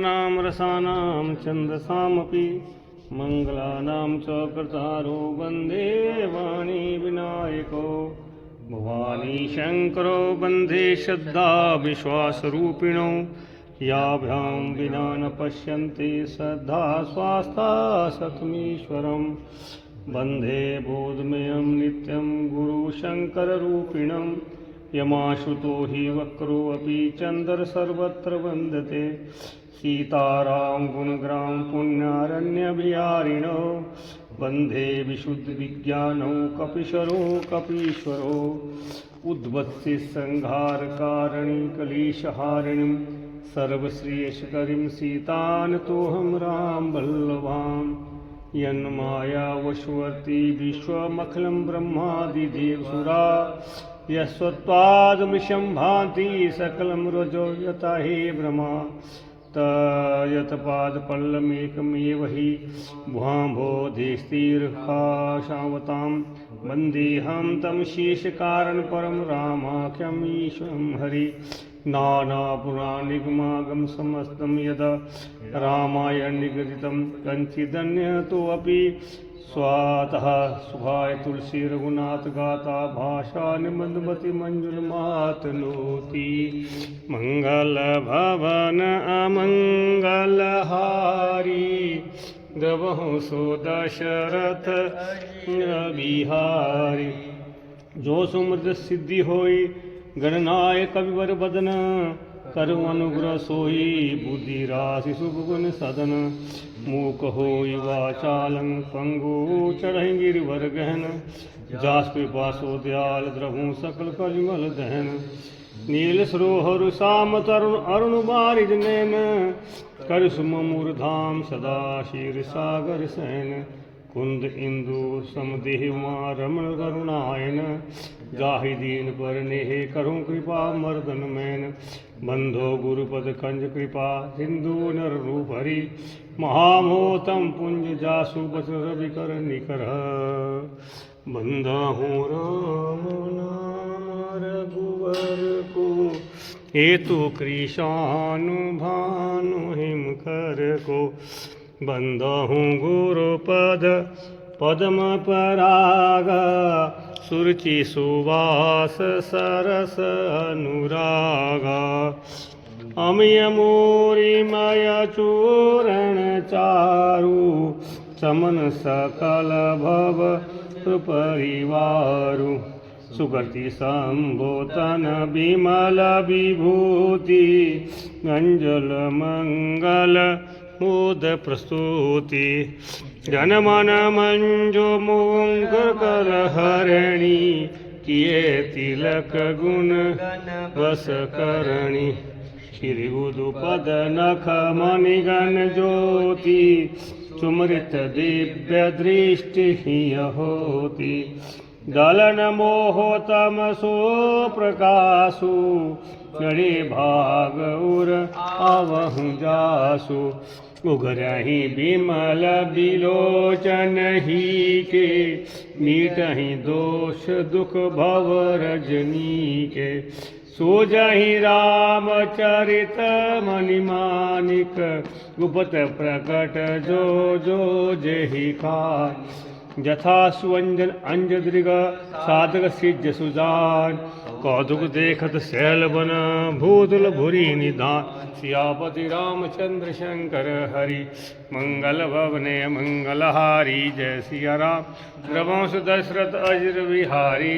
नानां रसानां छन्दसामपि मङ्गलानां च कर्तारो वन्दे वाणी विनायको भवानी शङ्करो वन्दे श्रद्धा विश्वासरूपिणो याभ्यां विना न पश्यन्ति श्रद्धा स्वास्था सतमीश्वरं वन्दे बोधमयं नित्यं गुरुशङ्कररूपिणं यमाश्रुतो हि वक्रोऽपि चन्दर सर्वत्र वन्दते सीताराम गुणग्राम पुण्यारण्यविहारिणो वन्दे विशुद्धविज्ञानौ कपीश्वरो कपीश्वरो उद्वत्सि संहारकारिणी कलेशहारिणीं सर्वश्रेयस्करीं सीतानतोऽहं रामवल्लभाम् यन्मायावशवर्ती विश्वमखिलं ब्रह्मादिदेवसुरा यस्त्वादमृशं भान्ति सकलं रजो यथा हि भ्रमा यत्पादपल्लमेकमेव हि भुवाम्भोधेस्तिर्भाषावतां वन्देऽहं तं शेषकारणपरं रामाख्यं ईश्वरं हरि नानापुराणनिगमागम समस्तं यदा रामायणनिगदितं कञ्चिदन्यतोऽपि स्वातः सुभाय तुलसी रघुनाथ गाता भाषा निमन्दमति मंजुलमातनोति मंगल भवन अमंगलहारी द्रवहु सो दशरथ बिहारी जो सुमृत सिद्धि होई गणनायक कविवर बदन करु अनुग्रह सोई बुद्धि राशि सुगुण सदन मूक होई वाचालं पंगु चढ़हि गिरिवर गहन जास पिपासो दयाल द्रवु सकल कलिमल दहन नील सरोहर श्याम तरुण अरुण बारिज नैन कर सुमूर धाम सदा क्षीर सागर सैन कुंद इंदु समदेवा रमण करुणायन जाहि दीन पर नेह करूं कृपा मर्दन मैन बंधो गुरुपद कंज कृपा सिंधु नर रूप हरि महामोतम पुंज जासु बस रवि कर निकर बंधु राम नाम रघुवर को हेतु कृशानु भानु हिम कर को बंधु गुरुपद पद्म पराग सुरुचि सुवास सरस अनुरागा अमय मोरिमय चूरण चारु समन सकल भव परिवारु सुगति संभोतन विमल विभूति अंजल मंगल मोद प्रस्तुति जनमन मंजो मुंकर कर हरणी किए तिलक गुण बस करणी श्री उदुपद नख मणिगण ज्योति सुमृत दिव्य दृष्टि होती दलन मोह तमसो प्रकाशु गणे भाग उर आवहु जासु उघरहि बिमल बिलोचन ही के मीटहि दोष दुख भव रजनी के सोजहि रामचरित मणिमानिक गुप्त प्रकट जो जो जेहि खाय यथा सुअंजन अंजदृग साधक सिज सुजान कौतुक देखत शैल बन भूतल भुरी निधान सियापति रामचंद्र शंकर हरि मंगल भवने मंगलहारी जय सिया राम रघुवंश दशरथ अजर विहारी।